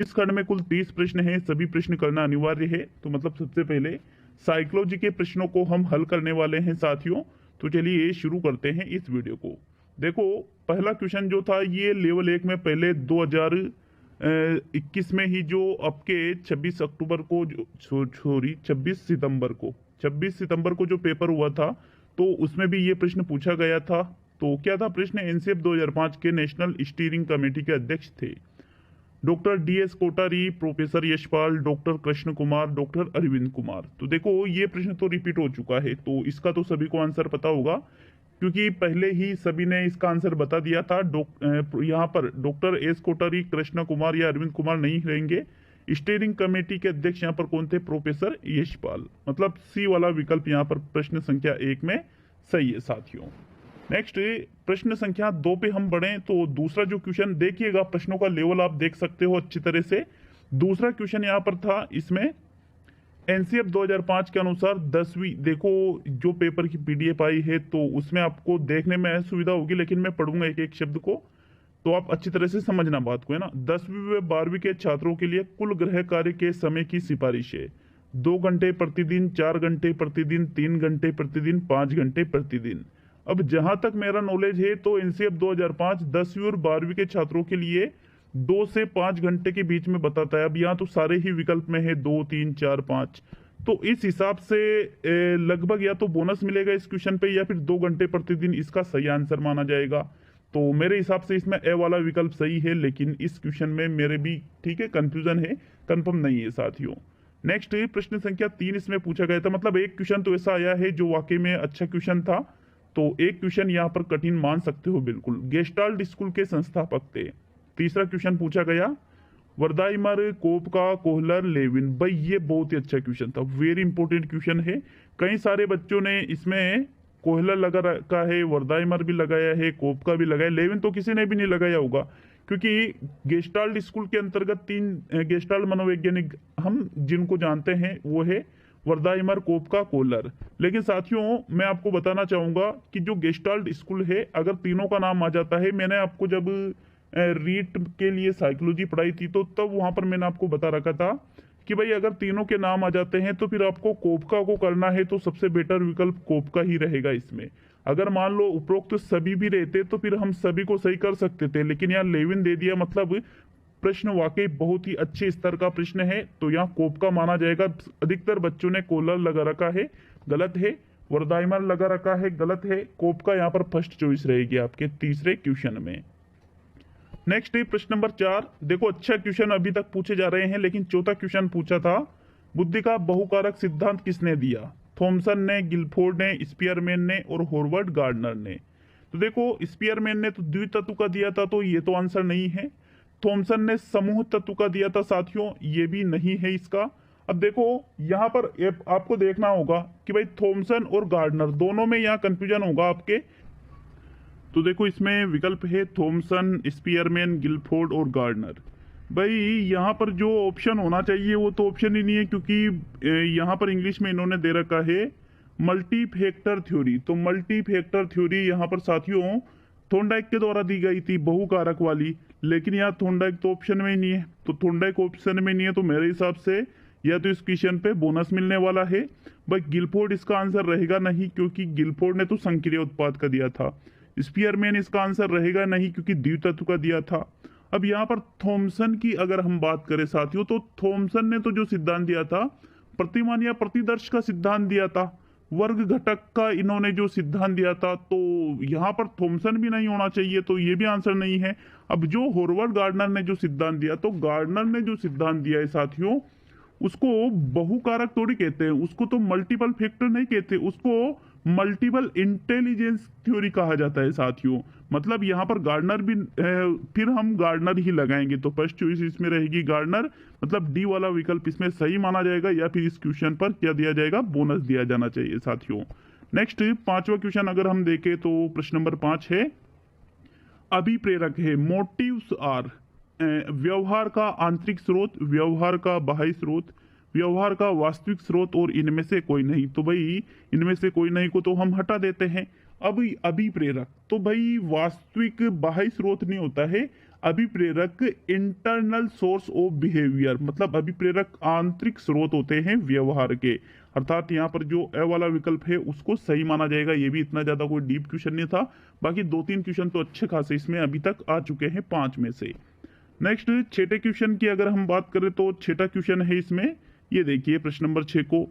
इस खंड में कुल 30 प्रश्न हैं, सभी प्रश्न करना अनिवार्य है। तो मतलब सबसे पहले साइकोलॉजी के प्रश्नों को हम हल करने वाले हैं साथियों। तो चलिए शुरू करते हैं इस वीडियो को। देखो, पहला क्वेश्चन जो था ये लेवल 1 में पहले 2021 में ही जो आपके 26 अक्टूबर को सॉरी 26 सितंबर को जो पेपर हुआ था, तो उसमें भी ये प्रश्न पूछा गया था। तो क्या था प्रश्न? एनसीएफ 2005 के नेशनल स्टीयरिंग कमेटी के अध्यक्ष थे doctor DS Kothari, professor Yashpal, doctor Krishna Kumar, doctor Arvind Kumar. तो देखो, ये प्रश्न तो रिपीट हो चुका है, तो इसका तो सभी को आंसर पता होगा क्योंकि पहले ही सभी ने इसका आंसर बता दिया था। यहाँ पर डॉक्टर एस कोटारी, कृष्ण कुमार या अरविंद कुमार नहीं रहेंगे। स्टीयरिंग कमेटी के अध्यक्ष यहाँ पर कौन थे? प्रोफेसर यशपाल। मतलब सी वाला विकल्प यहाँ पर प्रश्न संख्या 1 में सही है साथियों। नेक्स्ट प्रश्न संख्या 2 पे हम बढ़े तो दूसरा जो क्वेश्चन देखिएगा, प्रश्नों का लेवल आप देख सकते हो अच्छी तरह से। दूसरा क्वेश्चन यहाँ पर था, इसमें एनसीएफ 2005 के अनुसार 10वीं, देखो जो पेपर की पीडीएफ आई है तो उसमें आपको देखने में सुविधा होगी, लेकिन मैं पढ़ूंगा एक एक शब्द को, तो आप अच्छी तरह से समझना बात को, है ना। 10वीं व 12वीं के छात्रों के लिए कुल गृह कार्य के समय की सिफारिश है 2 घंटे प्रतिदिन, 4 घंटे प्रतिदिन, 3 घंटे प्रतिदिन, 5 घंटे प्रतिदिन। अब जहां तक मेरा नॉलेज है तो एनसीएफ 2005 10वीं और 12वीं के छात्रों के लिए 2 से 5 घंटे के बीच में बताता है। अब यहाँ तो सारे ही विकल्प में है 2, 3, 4, 5, तो इस हिसाब से लगभग या तो बोनस मिलेगा इस क्वेश्चन पे या फिर 2 घंटे प्रतिदिन इसका सही आंसर माना जाएगा। तो मेरे हिसाब से इसमें ए वाला विकल्प सही है, लेकिन इस क्वेश्चन में मेरे भी ठीक है कंफ्यूजन है, कंफर्म नहीं है साथियों। नेक्स्ट प्रश्न संख्या 3 इसमें पूछा गया था, मतलब एक क्वेश्चन तो ऐसा आया है जो वाकई में अच्छा क्वेश्चन था, तो एक क्वेश्चन यहाँ पर कठिन मान सकते हो बिल्कुल। गेस्टाल्ट स्कूल के संस्थापक थे। तीसरा क्वेश्चन पूछा गया, वर्दाइमर, कोपका, कोहलर, लेविन। भाई ये बहुत ही अच्छा क्वेश्चन था, वेरी इंपॉर्टेंट क्वेश्चन है। कई सारे बच्चों ने इसमें कोहलर लगा रखा है, वर्दाइमर भी लगाया है, कोपका भी लगाया, लेविन तो किसी ने भी नहीं लगाया होगा, क्योंकि गेस्टाल्ट स्कूल के अंतर्गत 3 गेस्टाल्ट मनोवैज्ञानिक हम जिनको जानते हैं वो है वर्दाइमर, कोपका, कोहलर। लेकिन साथियों मैं आपको बताना चाहूंगा कि जो गेस्टाल्ट स्कूल है, अगर तीनों का नाम आ जाता है, मैंने आपको जब रीट के लिए साइकोलॉजी पढ़ाई थी तो तब वहां पर मैंने आपको बता रखा था कि भाई अगर तीनों के नाम आ जाते हैं तो फिर आपको कोपका को करना है तो सबसे बेटर विकल्प कोपका ही रहेगा इसमें। अगर मान लो उपरोक्त तो सभी भी रहते तो फिर हम सभी को सही कर सकते थे, लेकिन यहाँ लेविन दे दिया, मतलब प्रश्न वाकई बहुत ही अच्छे स्तर का प्रश्न है, तो यहाँ कोपका माना जाएगा। अधिकतर बच्चों ने कोलर लगा रखा है, गलत है। वर्दाइमर लगा रखा है, गलत है। कोपका यहाँ पर फर्स्ट चॉइस रहेगी आपके तीसरे क्वेश्चन में। नेक्स्ट है प्रश्न नंबर 4। देखो अच्छा क्वेश्चन अभी तक पूछे जा रहे हैं, लेकिन चौथा क्वेश्चन पूछा था, बुद्धि का बहुकारक सिद्धांत किसने दिया? थॉमसन ने, गिलफोर्ड ने, स्पीयरमैन ने और हॉवर्ड गार्डनर ने। तो देखो स्पीयरमैन ने तो द्वितत्व का दिया था, तो ये तो आंसर नहीं है। थॉमसन ने समूह तत्व का दिया था साथियों, ये भी नहीं है इसका। अब देखो यहाँ पर आपको देखना होगा कि भाई थॉमसन और गार्डनर दोनों में यहाँ कंफ्यूजन होगा आपके। तो देखो इसमें विकल्प है थॉमसन, स्पीयरमैन, गिलफोर्ड और गार्डनर। भाई यहाँ पर जो ऑप्शन होना चाहिए वो तो ऑप्शन ही नहीं है, क्योंकि यहाँ पर इंग्लिश में इन्होंने दे रखा है मल्टी फैक्टर थ्योरी। तो मल्टी फैक्टर थ्योरी यहाँ पर साथियों थॉर्नडाइक के द्वारा दी गई थी, बहुकारक वाली, लेकिन यहाँ थॉर्नडाइक तो ऑप्शन में ही नहीं है। तो थॉर्नडाइक ऑप्शन में नहीं है, तो मेरे हिसाब से या तो इस क्वेश्चन पे बोनस मिलने वाला है। भाई गिलफोर्ड इसका आंसर रहेगा नहीं, क्योंकि गिलफोर्ड ने तो संक्रिय उत्पाद का दिया था। स्पीयरमैन इसका आंसर रहेगा नहीं, क्योंकि द्वितत्व का दिया था। अब यहाँ पर थॉमसन की अगर हम बात करें साथियों, तो थॉमसन ने तो जो सिद्धांत दिया था, प्रतिमान या प्रतिदर्श का सिद्धांत दिया था, वर्ग घटक का इन्होंने जो सिद्धांत दिया था, तो यहाँ पर थॉमसन भी नहीं होना चाहिए, तो ये भी आंसर नहीं है। अब जो हॉवर्ड गार्डनर ने जो सिद्धांत दिया, तो गार्डनर ने जो सिद्धांत दिया है साथियों, उसको बहुकारक थोड़ी कहते हैं, उसको तो मल्टीपल फैक्टर नहीं कहते, उसको मल्टीपल इंटेलिजेंस थ्योरी कहा जाता है साथियों। मतलब यहाँ पर गार्डनर भी फिर हम गार्डनर ही लगाएंगे, तो फर्स्ट चॉइस इसमें रहेगी गार्डनर, मतलब डी वाला विकल्प इसमें सही माना जाएगा, या फिर इस क्वेश्चन पर क्या दिया जाएगा? बोनस दिया जाना चाहिए साथियों। नेक्स्ट पांचवा क्वेश्चन अगर हम देखें तो प्रश्न नंबर 5 है, अभिप्रेरक है, मोटिव्स आर, व्यवहार का आंतरिक स्रोत, व्यवहार का बाह्य स्रोत, व्यवहार का वास्तविक स्रोत और इनमें से कोई नहीं। तो भाई इनमें से कोई नहीं को तो हम हटा देते हैं। अब अभिप्रेरक तो भाई वास्तविक बाह्य स्रोत नहीं होता है, अभिप्रेरक इंटरनल सोर्स ऑफ बिहेवियर, मतलब अभिप्रेरक आंतरिक स्रोत होते हैं व्यवहार के। अर्थात यहाँ पर जो ए वाला विकल्प है उसको सही माना जाएगा। ये भी इतना ज्यादा कोई डीप क्वेश्चन नहीं था, बाकी 2-3 क्वेश्चन तो अच्छे खासे इसमें अभी तक आ चुके हैं 5 में से। नेक्स्ट छठे क्वेश्चन की अगर हम बात करें तो छठा क्वेश्चन है इसमें, ये देखिए प्रश्न नंबर 6 को।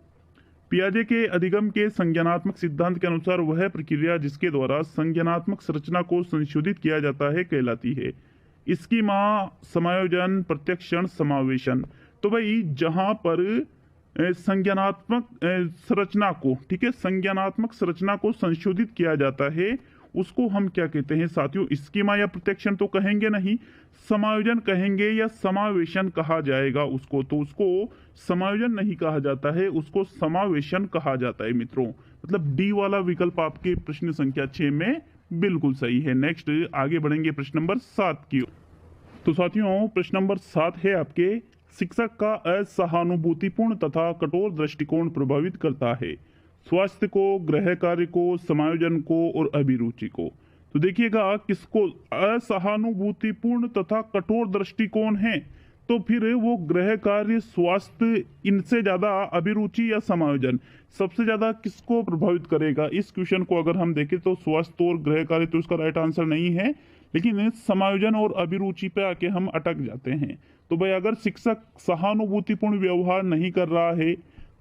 पियाजे के अधिगम के संज्ञानात्मक सिद्धांत के अनुसार वह प्रक्रिया जिसके द्वारा संज्ञानात्मक संरचना को संशोधित किया जाता है कहलाती है। इसकी माँ समायोजन, प्रत्यक्षण, समावेशन। तो भाई जहां पर संज्ञानात्मक संरचना को, ठीक है, संज्ञानात्मक संरचना को संशोधित किया जाता है उसको हम क्या कहते हैं साथियों? स्कीमा या प्रत्यक्षण तो कहेंगे नहीं, समायोजन कहेंगे या समावेशन कहा जाएगा उसको। तो उसको समायोजन नहीं कहा जाता है, उसको समावेशन कहा जाता है मित्रों। मतलब डी वाला विकल्प आपके प्रश्न संख्या 6 में बिल्कुल सही है। नेक्स्ट आगे बढ़ेंगे प्रश्न नंबर 7 की। तो साथियों प्रश्न नंबर 7 है आपके, शिक्षक का असहानुभूतिपूर्ण तथा कठोर दृष्टिकोण प्रभावित करता है स्वास्थ्य को, गृह कार्य को, समायोजन को और अभिरुचि को। तो देखिएगा किसको असहानुभूतिपूर्ण तथा कठोर दृष्टिकोण है, तो फिर वो गृह कार्य, स्वास्थ्य, इनसे ज्यादा अभिरुचि या समायोजन सबसे ज्यादा किसको प्रभावित करेगा? इस क्वेश्चन को अगर हम देखें तो स्वास्थ्य और गृह कार्य तो इसका राइट आंसर नहीं है, लेकिन समायोजन और अभिरुचि पे आके हम अटक जाते हैं। तो भाई अगर शिक्षक सहानुभूतिपूर्ण व्यवहार नहीं कर रहा है,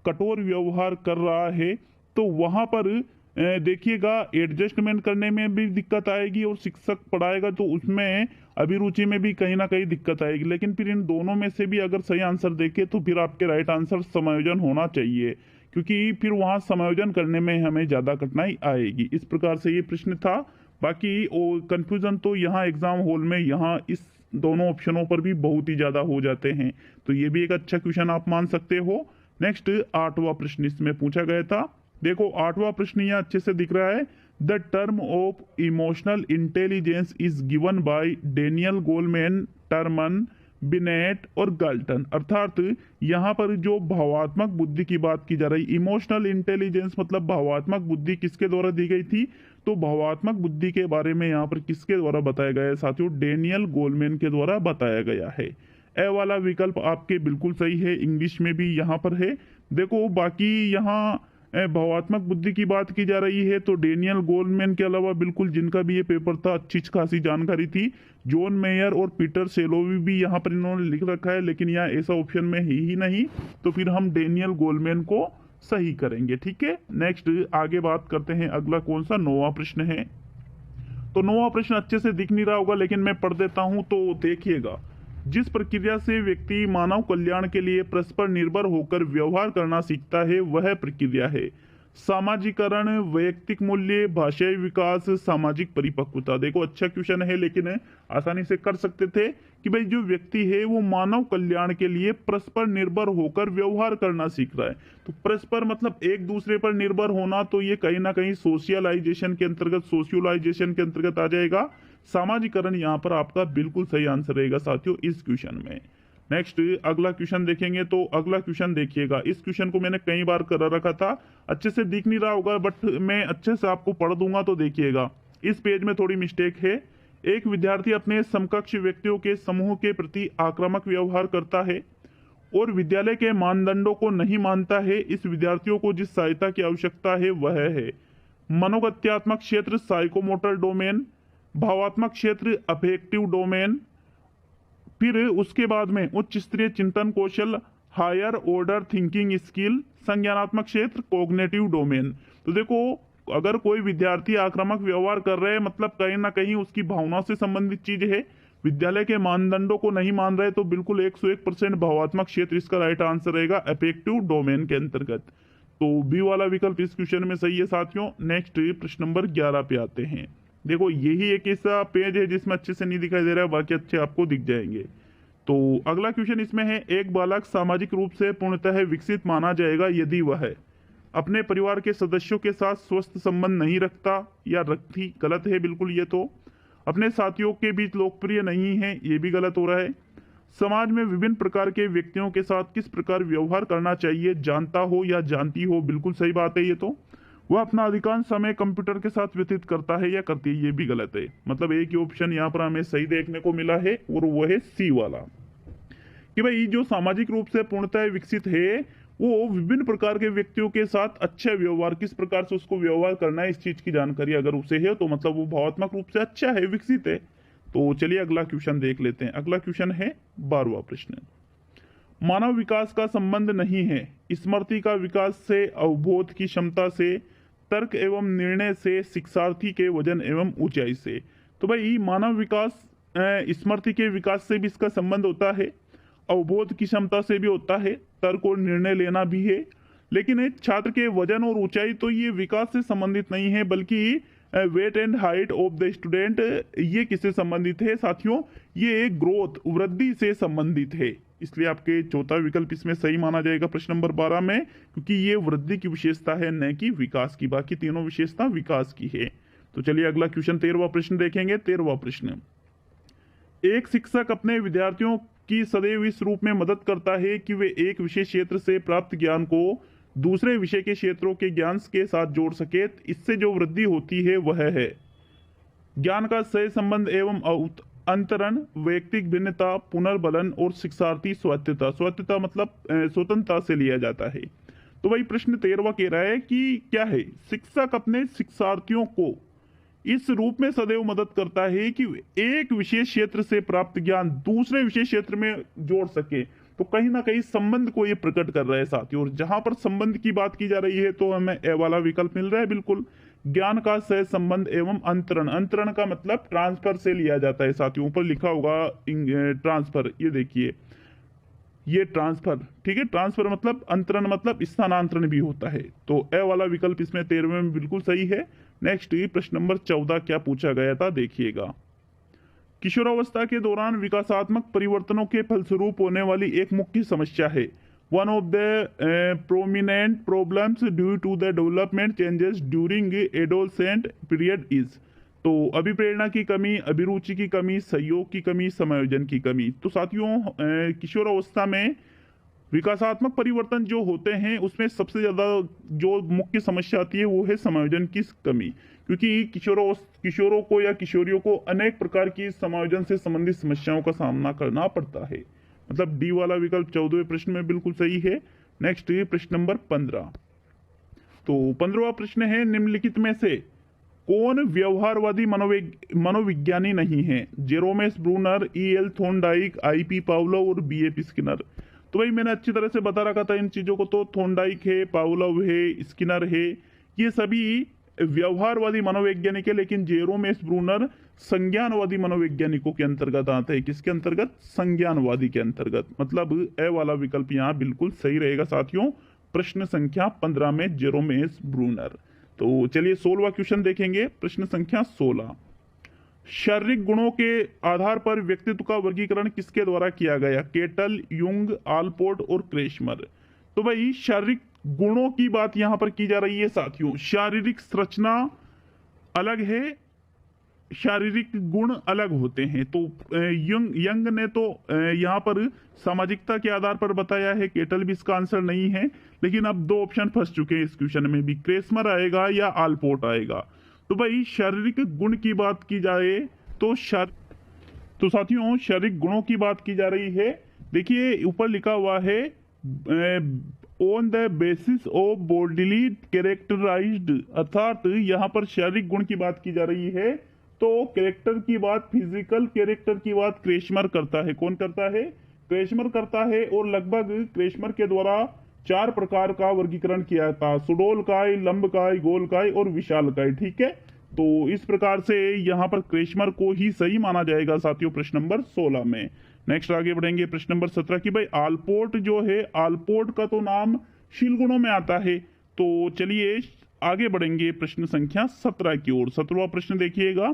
कठोर व्यवहार कर रहा है, तो वहां पर देखिएगा एडजस्टमेंट करने में भी दिक्कत आएगी और शिक्षक पढ़ाएगा तो उसमें अभिरुचि में भी कहीं ना कहीं दिक्कत आएगी। लेकिन फिर इन दोनों में से भी अगर सही आंसर देखे तो फिर आपके राइट आंसर समायोजन होना चाहिए, क्योंकि फिर वहां समायोजन करने में हमें ज्यादा कठिनाई आएगी। इस प्रकार से ये प्रश्न था। बाकी कंफ्यूजन तो यहाँ एग्जाम हॉल में यहाँ इस दोनों ऑप्शनों पर भी बहुत ही ज्यादा हो जाते हैं, तो ये भी एक अच्छा क्वेश्चन आप मान सकते हो। नेक्स्ट 8वां प्रश्न इसमें पूछा गया था। देखो 8वां प्रश्न यहाँ अच्छे से दिख रहा है। The term of emotional intelligence is given by Daniel Goleman, Terman, beneath और गाल्टन। अर्थात यहाँ पर जो भावात्मक बुद्धि की बात की जा रही, इमोशनल इंटेलिजेंस मतलब भावात्मक बुद्धि किसके द्वारा दी गई थी? तो भावात्मक बुद्धि के बारे में यहाँ पर किसके द्वारा बताया गया है साथियों? डेनियल गोलमैन के द्वारा बताया गया है। ए वाला विकल्प आपके बिल्कुल सही है, इंग्लिश में भी यहाँ पर है। देखो बाकी यहाँ भावात्मक बुद्धि की बात की जा रही है तो डेनियल गोलमैन के अलावा बिल्कुल जिनका भी ये पेपर था अच्छी खासी जानकारी थी, जॉन मेयर और पीटर सेलोवी भी यहाँ पर इन्होंने लिख रखा है, लेकिन यहाँ ऐसा ऑप्शन में है ही नहीं, तो फिर हम डेनियल गोलमैन को सही करेंगे। ठीक है, नेक्स्ट आगे बात करते हैं। अगला कौन सा? 9वां प्रश्न है। तो 9वां प्रश्न अच्छे से दिख नहीं रहा होगा, लेकिन मैं पढ़ देता हूं तो देखिएगा। जिस प्रक्रिया से व्यक्ति मानव कल्याण के लिए परस्पर निर्भर होकर व्यवहार करना सीखता है वह प्रक्रिया है सामाजिकरण, वैयक्तिक मूल्य, भाषाई विकास, सामाजिक परिपक्वता। देखो अच्छा क्वेश्चन है, लेकिन आसानी से कर सकते थे कि भाई जो व्यक्ति है वो मानव कल्याण के लिए परस्पर निर्भर होकर व्यवहार करना सीख रहा है। तो परस्पर मतलब एक दूसरे पर निर्भर होना, तो ये कहीं ना कहीं सोशियलाइजेशन के अंतर्गत, सोशियोलाइजेशन के अंतर्गत आ जाएगा। सामाजिकरण यहाँ पर आपका बिल्कुल सही आंसर रहेगा साथियों इस क्वेश्चन में। नेक्स्ट अगला क्वेश्चन देखेंगे। तो अगला क्वेश्चन देखिएगा, इस क्वेश्चन को मैंने कई बार कर रखा था, अच्छे से दिख नहीं रहा होगा बट मैं अच्छे से आपको पढ़ दूंगा तो देखिएगा। इस पेज में थोड़ी मिस्टेक है। एक विद्यार्थी अपने समकक्ष व्यक्तियों के समूह के प्रति आक्रामक व्यवहार करता है और विद्यालय के मानदंडों को नहीं मानता है। इस विद्यार्थियों को जिस सहायता की आवश्यकता है वह है मनोगत्यात्मक क्षेत्र, साइकोमोटर डोमेन, भावात्मक क्षेत्र, अफेक्टिव डोमेन, फिर उसके बाद में उच्च स्तरीय चिंतन कौशल, हायर ऑर्डर थिंकिंग स्किल, संज्ञानात्मक क्षेत्र, कोग्निटिव डोमेन। तो देखो अगर कोई विद्यार्थी आक्रामक व्यवहार कर रहे हैं मतलब कहीं ना कहीं उसकी भावना से संबंधित चीज है, विद्यालय के मानदंडों को नहीं मान रहे, तो बिल्कुल 101% भावात्मक क्षेत्र इसका राइट आंसर रहेगा अफेक्टिव डोमेन के अंतर्गत। तो बी वाला विकल्प इस क्वेश्चन में सही है साथियों। नेक्स्ट प्रश्न नंबर 11 पे आते हैं। देखो यही एक ऐसा पेज है जिसमें अच्छे से नहीं दिखाई दे रहा है, बाकी अच्छे आपको दिख जाएंगे। तो अगला क्वेश्चन इसमें है, एक बालक सामाजिक रूप से पूर्णतः विकसित माना जाएगा यदि वह अपने परिवार के सदस्यों के साथ स्वस्थ संबंध नहीं रखता या रखती। गलत है बिल्कुल ये तो। अपने साथियों के बीच लोकप्रिय नहीं है, ये भी गलत हो रहा है। समाज में विभिन्न प्रकार के व्यक्तियों के साथ किस प्रकार व्यवहार करना चाहिए जानता हो या जानती हो, बिल्कुल सही बात है ये तो। वह अपना अधिकांश समय कंप्यूटर के साथ व्यतीत करता है या करती है, ये भी गलत है। मतलब एक ही ऑप्शन यहाँ पर हमें सही देखने को मिला है और वो है सी वाला, कि भाई जो सामाजिक रूप से पूर्णतः विकसित है वो विभिन्न प्रकार के व्यक्तियों के साथ अच्छा व्यवहार, किस प्रकार से उसको व्यवहार करना है इस चीज की जानकारी अगर उसे है तो मतलब वो भावनात्मक रूप से अच्छा है, विकसित है। तो चलिए अगला क्वेश्चन देख लेते हैं। अगला क्वेश्चन है 12वां प्रश्न। मानव विकास का संबंध नहीं है स्मृति का विकास से, अवबोध की क्षमता से, तर्क एवं निर्णय से, शिक्षार्थी के वजन एवं ऊंचाई से। तो भाई मानव विकास स्मृति के विकास से भी इसका संबंध होता है, अवबोध की क्षमता से भी होता है, तर्क और निर्णय लेना भी है। लेकिन एक छात्र के वजन और ऊंचाई तो ये विकास से संबंधित नहीं है, बल्कि weight and height of the student ये किससे संबंधित है साथियों, ये ग्रोथ वृद्धि से संबंधित है। इसलिए आपके चौथा विकल्प इसमें सही माना जाएगा प्रश्न नंबर 12 में, क्योंकि ये वृद्धि की विशेषता है न कि विकास की। बाकी तीनों विशेषता विकास की है। तो चलिए अगला क्वेश्चन 13वां प्रश्न देखेंगे। 13वां प्रश्न। एक शिक्षक अपने विद्यार्थियों की सदैव इस रूप में मदद करता है कि वे एक विशेष क्षेत्र से प्राप्त ज्ञान को दूसरे विषय के क्षेत्रों के ज्ञान के साथ जोड़ सके। इससे जो वृद्धि होती है वह है ज्ञान का सह संबंध एवं अंतरण, वैयक्तिक भिन्नता, पुनर्बलन और शिक्षार्थी स्वायत्तता। स्वायत्तता मतलब स्वतंत्रता से लिया जाता है। तो वही प्रश्न 13वां कह रहा है कि क्या है, शिक्षक अपने शिक्षार्थियों को इस रूप में सदैव मदद करता है कि एक विशेष क्षेत्र से प्राप्त ज्ञान दूसरे विशेष क्षेत्र में जोड़ सके। तो कहीं ना कहीं संबंध को ये प्रकट कर रहा है साथियों, और जहां पर संबंध की बात की जा रही है तो हमें ए वाला विकल्प मिल रहा है बिल्कुल, ज्ञान का सह संबंध एवं अंतरण। अंतरण का मतलब ट्रांसफर से लिया जाता है साथियों, ऊपर लिखा होगा ट्रांसफर, ये देखिए ये ट्रांसफर, ठीक है। ट्रांसफर मतलब अंतरण मतलब स्थानांतरण भी होता है। तो ए वाला विकल्प इसमें 13वें में बिल्कुल सही है। नेक्स्ट प्रश्न नंबर 14 क्या पूछा गया था देखिएगा। किशोरावस्था के दौरान विकासात्मक परिवर्तनों के फलस्वरूप होने वाली एक मुख्य समस्या है। One of the prominent problems due to the development changes during adolescent period is. तो अभिप्रेरणा की कमी, अभिरुचि की कमी, सहयोग की कमी, समायोजन की कमी। तो साथियों किशोरावस्था में विकासात्मक परिवर्तन जो होते हैं उसमें सबसे ज्यादा जो मुख्य समस्या आती है वो है समायोजन की कमी, क्योंकि किशोरों को या किशोरियों को अनेक प्रकार की समायोजन से संबंधित समस्याओं का सामना करना पड़ता है। मतलब डी वाला विकल्प 14वें प्रश्न में बिल्कुल सही है। नेक्स्ट प्रश्न नंबर 15। तो 15वां प्रश्न है, निम्नलिखित में से कौन व्यवहारवादी मनोविज्ञानी नहीं है? जेरोमेस Brunner, E.L. Thorndike, I.P. Pavlov और B.A.P. स्किनर। तो भाई मैंने अच्छी तरह से बता रखा था इन चीजों को। तो थॉर्नडाइक है, पावलोव है, स्किनर है, ये सभी व्यवहारवादी मनोवैज्ञानिक है, लेकिन जेरोमेस ब्रूनर संज्ञानवादी मनोवैज्ञानिकों के अंतर्गत आते हैं। किसके अंतर्गत? संज्ञानवादी के अंतर्गत। मतलब ए वाला विकल्प यहाँ बिल्कुल सही रहेगा साथियों, प्रश्न संख्या 15 में जेरोमेस ब्रूनर। तो चलिए 16वां क्वेश्चन देखेंगे, प्रश्न संख्या 16। शारीरिक गुणों के आधार पर व्यक्तित्व का वर्गीकरण किसके द्वारा किया गया? केटल, युंग, आलपोर्ट और क्रेशमर। तो भाई शारीरिक गुणों की बात यहां पर की जा रही है साथियों। शारीरिक संरचना अलग है, शारीरिक गुण अलग होते हैं। तो यंग ने तो यहाँ पर सामाजिकता के आधार पर बताया है, केटल भी इसका आंसर नहीं है। लेकिन अब दो ऑप्शन फंस चुके हैं इस क्वेश्चन में भी, क्रेसमर आएगा या आलपोर्ट आएगा। तो भाई शारीरिक गुण की बात की जाए तो साथियों शारीरिक गुणों की बात की जा रही है। देखिए ऊपर लिखा हुआ है on the basis of bodily characterized, अर्थात यहाँ पर शारीरिक गुण की बात की जा रही है। तो कैरेक्टर की बात, फिजिकल कैरेक्टर की बात क्रेशमर करता है। कौन करता है? क्रेशमर करता है। और लगभग क्रेशमर के द्वारा 4 प्रकार का वर्गीकरण किया था, सुडोलकाय, लंबकाय, गोलकाय और विशालकाय। ठीक है, तो इस प्रकार से यहाँ पर क्रेशमर को ही सही माना जाएगा साथियों प्रश्न नंबर 16 में। नेक्स्ट आगे बढ़ेंगे प्रश्न नंबर 17 की भाई आलपोर्ट जो है, आलपोर्ट का तो नाम शील गुणों में आता है। तो चलिए आगे बढ़ेंगे प्रश्न संख्या 17 की ओर। 17वां प्रश्न देखिएगा।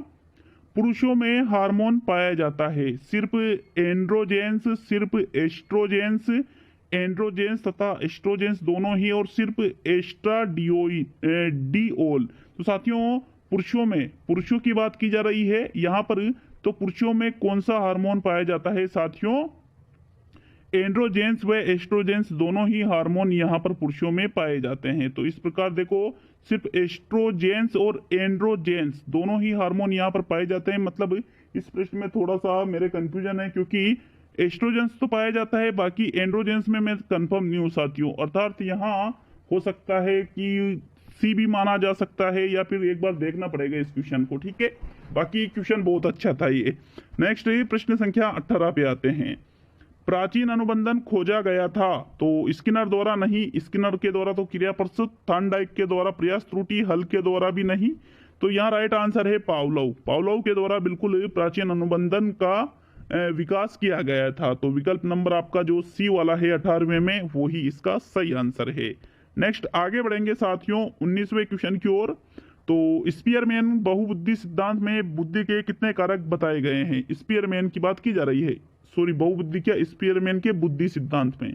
पुरुषों में हार्मोन पाया जाता है, सिर्फ एंड्रोजेंस, सिर्फ एस्ट्रोजेंस, एंड्रोजेंस तथा एस्ट्रोजेंस दोनों ही, और सिर्फ एस्ट्राडियोल। तो साथियों पुरुषों की बात की जा रही है यहाँ पर। तो पुरुषों में कौन सा हार्मोन पाया जाता है साथियों? एंड्रोजेंस व एस्ट्रोजेंस दोनों ही हार्मोन यहाँ पर पुरुषों में पाए जाते हैं। तो इस प्रकार देखो, सिर्फ एस्ट्रोजेंस और एंड्रोजेंस दोनों ही हार्मोन यहाँ पर पाए जाते हैं। मतलब इस प्रश्न में थोड़ा सा मेरे कंफ्यूजन है, क्योंकि एस्ट्रोजेंस तो पाया जाता है, बाकी एंड्रोजेंस में मैं कंफर्म नहीं हो साथियों। अर्थात यहाँ हो सकता है कि सी भी माना जा सकता है, या फिर एक बार देखना पड़ेगा इस क्वेश्चन को। ठीक है, बाकी क्वेश्चन बहुत अच्छा था ये। नेक्स्ट प्रश्न संख्या 18 पे आते हैं। प्राचीन अनुबंधन खोजा गया था, तो स्किनर द्वारा नहीं, स्किनर के द्वारा तो क्रिया प्रस्तुत, थॉर्नडाइक के द्वारा प्रयास त्रुटि, हल के द्वारा भी नहीं। तो यहाँ राइट आंसर है पावलोव। पावलोव के द्वारा बिल्कुल प्राचीन अनुबंधन का विकास किया गया था। तो विकल्प नंबर आपका जो सी वाला है 18वें में, वो ही इसका सही आंसर है। नेक्स्ट आगे बढ़ेंगे साथियों 19वें क्वेश्चन की ओर। तो स्पीयरमैन बहुबुद्धि सिद्धांत में बुद्धि के कितने कारक बताए गए हैं? स्पीयरमैन की बात की जा रही है, सॉरी बहुबुद्धि क्या, स्पीयरमैन के बुद्धि सिद्धांत में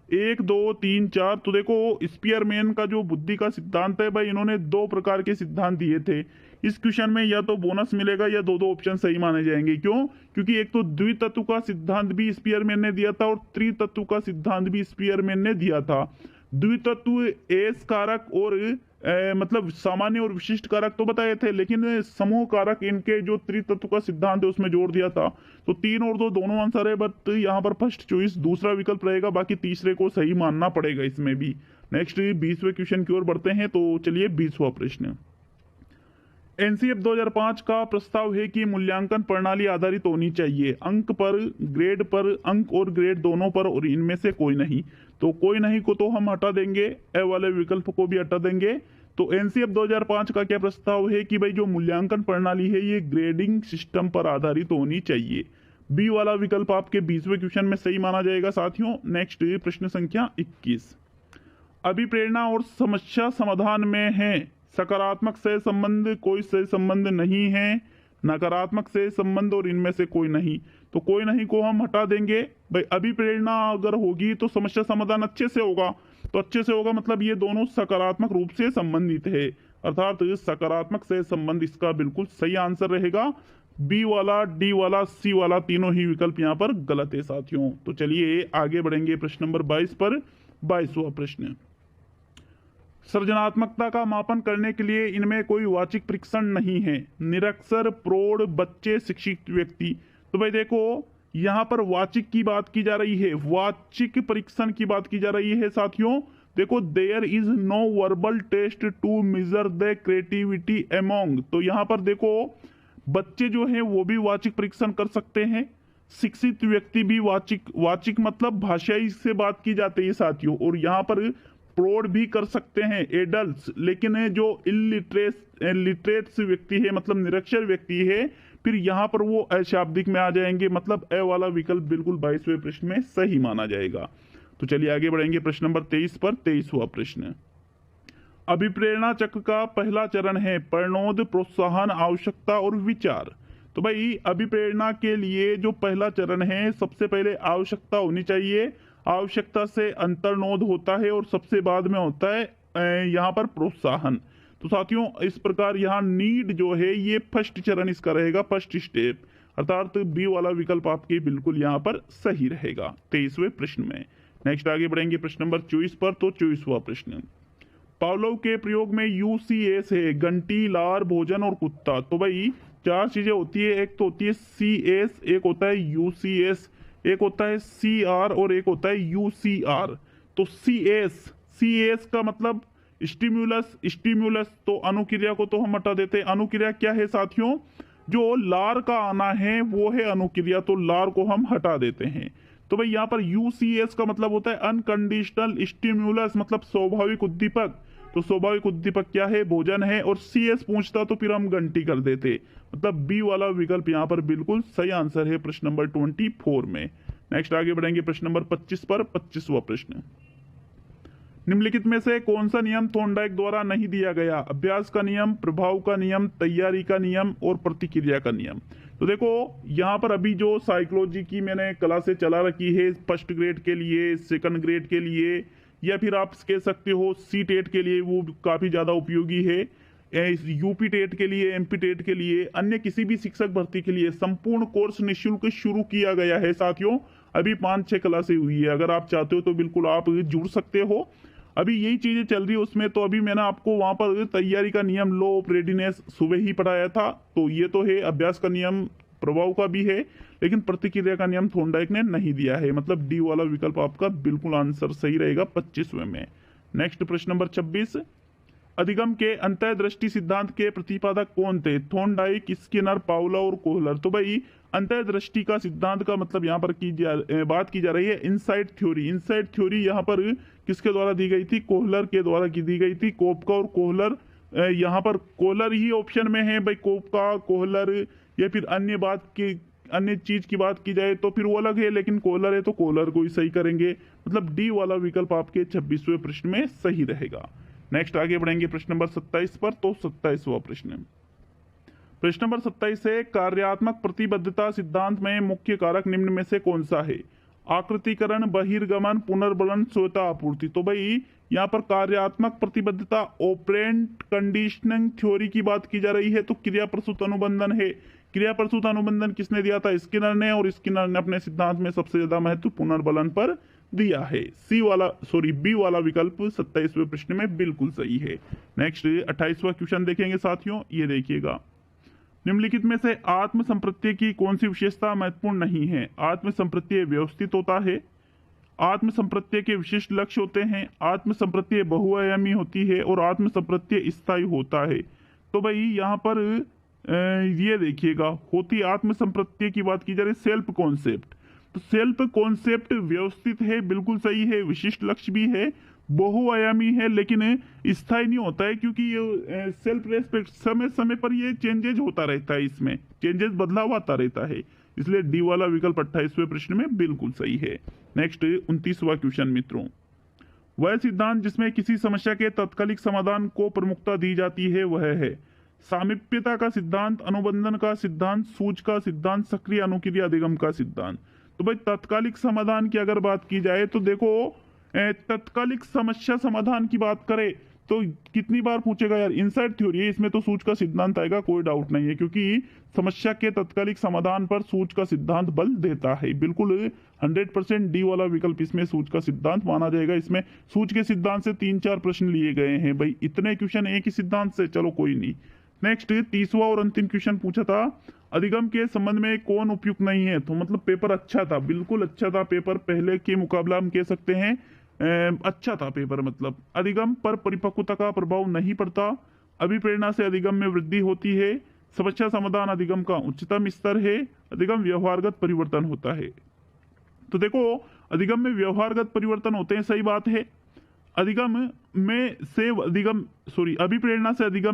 1 2 3 4। तो देखो स्पीयरमैन का जो बुद्धि का सिद्धांत है भाई, इन्होंने 2 प्रकार के सिद्धांत दिए थे। इस क्वेश्चन में या तो बोनस मिलेगा या दो ऑप्शन सही माने जाएंगे। क्यों? क्योंकि एक तो द्वितत्व का सिद्धांत भी स्पीयरमैन ने दिया था और त्रितत्व का सिद्धांत भी स्पीयरमैन ने दिया था। द्वितत्व एस कारक और मतलब सामान्य और विशिष्ट कारक तो बताए थे, लेकिन समूह कारक इनके जो त्रितत्व का सिद्धांत है उसमें जोड़ दिया था। तो 3 और 2 दोनों आंसर है, बट यहाँ पर फर्स्ट चॉइस दूसरा विकल्प रहेगा, बाकी तीसरे को सही मानना पड़ेगा इसमें भी। नेक्स्ट 20वें क्वेश्चन की ओर बढ़ते हैं। तो चलिए 20वां प्रश्न। एनसीएफ 2005 का प्रस्ताव है कि मूल्यांकन प्रणाली आधारित होनी चाहिए, अंक पर, ग्रेड पर, अंक और ग्रेड दोनों पर, और इनमें से कोई नहीं। तो कोई नहीं को तो हम हटा देंगे, ए वाले विकल्प को भी हटा देंगे। तो एनसीएफ 2005 का क्या प्रस्ताव है कि भाई जो मूल्यांकन प्रणाली है ये ग्रेडिंग सिस्टम पर आधारित होनी चाहिए। बी वाला विकल्प आपके 20वें क्वेश्चन में सही माना जाएगा साथियों। नेक्स्ट प्रश्न संख्या 21। अभिप्रेरणा और समस्या समाधान में है सकारात्मक से संबंध, कोई से संबंध नहीं है, नकारात्मक से संबंध, और इनमें से कोई नहीं। तो कोई नहीं को हम हटा देंगे। भाई अभिप्रेरणा अगर होगी तो समस्या समाधान अच्छे से होगा, तो अच्छे से होगा मतलब ये दोनों सकारात्मक रूप से संबंधित है, अर्थात सकारात्मक से संबंध इसका बिल्कुल सही आंसर रहेगा। बी वाला, डी वाला, सी वाला तीनों ही विकल्प यहाँ पर गलत है साथियों। तो चलिए आगे बढ़ेंगे प्रश्न नंबर 22 पर। 22वां प्रश्न। सृजनात्मकता का मापन करने के लिए इनमें कोई वाचिक परीक्षण नहीं है, निरक्षर, प्रौढ़, बच्चे, शिक्षित व्यक्ति। तो भाई देखो यहाँ पर वाचिक की बात की जा रही है, वाचिक परीक्षण की बात की जा रही है साथियों। देखो there is no verbal test to measure the creativity among. तो यहाँ पर देखो बच्चे जो हैं वो भी वाचिक परीक्षण कर सकते हैं, शिक्षित व्यक्ति भी वाचिक मतलब भाषाई से बात की जाती है साथियों, और यहाँ पर प्रौढ़ भी कर सकते हैं, एडल्ट्स। लेकिन जो इलिटरेट्स व्यक्ति है मतलब निरक्षर व्यक्ति है, फिर यहाँ पर वो अशाब्दिक में आ जाएंगे, मतलब ए वाला विकल्प बिल्कुल 22वें प्रश्न में सही माना जाएगा। तो चलिए आगे बढ़ेंगे प्रश्न नंबर 23 पर। 23वां प्रश्न। अभिप्रेरणा चक्र का पहला चरण है प्रणोद, प्रोत्साहन, आवश्यकता और विचार। तो भाई अभिप्रेरणा के लिए जो पहला चरण है, सबसे पहले आवश्यकता होनी चाहिए, आवश्यकता से अंतर्नोद होता है, और सबसे बाद में होता है यहाँ पर प्रोत्साहन। तो साथियों इस प्रकार यहाँ नीड जो है ये फर्स्ट चरण इसका रहेगा, फर्स्ट स्टेप, अर्थात बी वाला विकल्प आपके बिल्कुल यहाँ पर सही रहेगा 23वें प्रश्न में। नेक्स्ट आगे बढ़ेंगे प्रश्न नंबर 24 पर। तो 24वां प्रश्न। पावलोव के प्रयोग में यूसीएस है, घंटी, लार, भोजन और कुत्ता। तो भाई 4 चीजें होती है, एक तो होती है सीएस, एक होता है यूसीएस, एक होता है सीआर और एक होता है यूसीआर। तो सीएस का मतलब स्टिम्युलस, तो अनुक्रिया को तो हम हटा देते हैं। अनुक्रिया क्या है साथियों? जो लार का आना है वो है अनुक्रिया, तो लार को हम हटा देते हैं। तो भाई यहाँ पर यूसीएस का मतलब होता है अनकंडीशनल स्टिम्युलस, मतलब स्वाभाविक उद्दीपक। तो स्वाभाविक उद्दीपक क्या है? भोजन है। और सीएस पूछता तो फिर हम घंटी कर देते, मतलब बी वाला विकल्प यहाँ पर बिल्कुल सही आंसर है प्रश्न नंबर 24 में। नेक्स्ट आगे बढ़ेंगे प्रश्न नंबर 25 पर। 25वां प्रश्न। निम्नलिखित में से कौन सा नियम थॉर्नडाइक द्वारा नहीं दिया गया? अभ्यास का नियम, प्रभाव का नियम, तैयारी का नियम और प्रतिक्रिया का नियम। तो देखो यहाँ पर अभी जो साइकोलॉजी की मैंने क्लासें चला रखी है, फर्स्ट ग्रेड के लिए, सेकंड ग्रेड के लिए, या फिर आप कह सकते हो सी टेट के लिए, वो काफी ज्यादा उपयोगी है। यूपी टेट के लिए, एमपी टेट के लिए, अन्य किसी भी शिक्षक भर्ती के लिए संपूर्ण कोर्स निःशुल्क शुरू किया गया है साथियों। अभी 5-6 क्लासें हुई है। अगर आप चाहते हो तो बिल्कुल आप जुड़ सकते हो। अभी यही चीजें चल रही है उसमें। तो अभी मैंने आपको वहां पर तैयारी का नियम, लॉ ऑफ रेडीनेस सुबह ही पढ़ाया था। तो ये तो है, अभ्यास का नियम प्रभाव का भी है, लेकिन प्रतिक्रिया का नियम थॉर्नडाइक ने नहीं दिया है। मतलब डी वाला विकल्प आपका बिल्कुल आंसर सही रहेगा 25वें में। नेक्स्ट प्रश्न नंबर 26, अधिगम के अंतःदृष्टि सिद्धांत के प्रतिपादक कौन थे? थॉर्नडाइक, स्किनर, पावलोव और कोहलर। तो भाई अंतःदृष्टि का सिद्धांत का मतलब यहाँ पर बात की जा रही है इनसाइट थ्योरी। इनसाइट थ्योरी यहाँ पर किसके द्वारा दी गई थी? कोहलर के द्वारा की दी गई थी। कोपका और कोहलर, यहाँ पर कोहलर ही ऑप्शन में है भाई। कोपका, कोहलर या फिर अन्य चीज की बात की जाए तो फिर वो अलग है, लेकिन कोहलर है तो कोहलर को ही सही करेंगे। मतलब डी वाला विकल्प आपके 26वें प्रश्न में सही रहेगा। नेक्स्ट आगे बढ़ेंगे प्रश्न नंबर 27 पर। तो 27वां प्रश्न नंबर 27 है, कार्यात्मक प्रतिबद्धता सिद्धांत में मुख्य कारक निम्न में से कौन सा है? आकृतिकरण, बहिर्गमन, पुनर्बलन, स्रोता आपूर्ति। तो भाई यहाँ पर कार्यात्मक प्रतिबद्धता ऑपरेंट कंडीशनिंग थ्योरी की बात की जा रही है। तो क्रिया प्रसूत अनुबंधन है। क्रिया प्रसूत अनुबंधन किसने दिया था? स्किनर ने। और स्किनर ने अपने सिद्धांत में सबसे ज्यादा महत्व पुनर्बलन पर दिया है। बी वाला विकल्प 27वें प्रश्न में बिल्कुल सही है। नेक्स्ट 28वां क्वेश्चन देखेंगे साथियों, ये देखिएगा, निम्नलिखित में से आत्म संप्रत्यय की कौन सी विशेषता महत्वपूर्ण नहीं है? आत्म संप्रत्यय व्यवस्थित होता है, आत्म संप्रत्यय के विशिष्ट लक्ष्य होते हैं, आत्म संप्रत्यय बहुआयामी होती है और आत्म संप्रत्यय स्थायी होता है। तो भाई यहाँ पर ये देखिएगा, होती आत्म संप्रत्यय की बात की जा रही है सेल्फ कॉन्सेप्ट। तो सेल्फ कॉन्सेप्ट व्यवस्थित है, बिल्कुल सही है, विशिष्ट लक्ष्य भी है, बहुआयामी है, लेकिन स्थायी नहीं होता है, क्योंकि ये सेल्फ रेस्पेक्ट समय समय पर ये चेंजेज होता रहता है, इसमें चेंजेस बदलाव आता रहता है। इसलिए डी वाला विकल्प 28वें प्रश्न में बिल्कुल सही है। नेक्स्ट 29वां क्वेश्चन मित्रों, वह सिद्धांत जिसमें किसी समस्या के तात्कालिक समाधान को प्रमुखता दी जाती है वह है सामीप्यता का सिद्धांत, अनुबंधन का सिद्धांत, सूझ का सिद्धांत, सक्रिय अनुक्रिया अधिगम का सिद्धांत। तो भाई तात्कालिक समाधान की अगर बात की जाए तो देखो, तात्कालिक समस्या समाधान की बात करें तो कितनी बार पूछेगा यार, इनसाइड थ्योरी है, इसमें तो सूझ का सिद्धांत आएगा, कोई डाउट नहीं है, क्योंकि समस्या के तात्कालिक समाधान पर सूझ का सिद्धांत बल देता है। बिल्कुल 100% डी वाला विकल्प इसमें सूझ का सिद्धांत माना जाएगा। इसमें सूझ के सिद्धांत से 3-4 प्रश्न लिए गए हैं भाई, इतने क्वेश्चन एक ही सिद्धांत से, चलो कोई नहीं। नेक्स्ट 30वां और अंतिम क्वेश्चन पूछा था, अधिगम के संबंध में कौन उपयुक्त नहीं है? तो मतलब पेपर अच्छा था, बिल्कुल अच्छा था पेपर, पहले के मुकाबला हम कह सकते हैं अच्छा था पेपर। मतलब अधिगम पर परिपक्वता का प्रभाव नहीं पड़ता, अभिप्रेरणा से अधिगम में वृद्धि होती है, समस्या समाधान अधिगम का उच्चतम स्तर है, अधिगम व्यवहारगत परिवर्तन होता है। तो देखो, अधिगम में व्यवहारगत परिवर्तन होते हैं, सही बात है। अभिप्रेरणा से अधिगम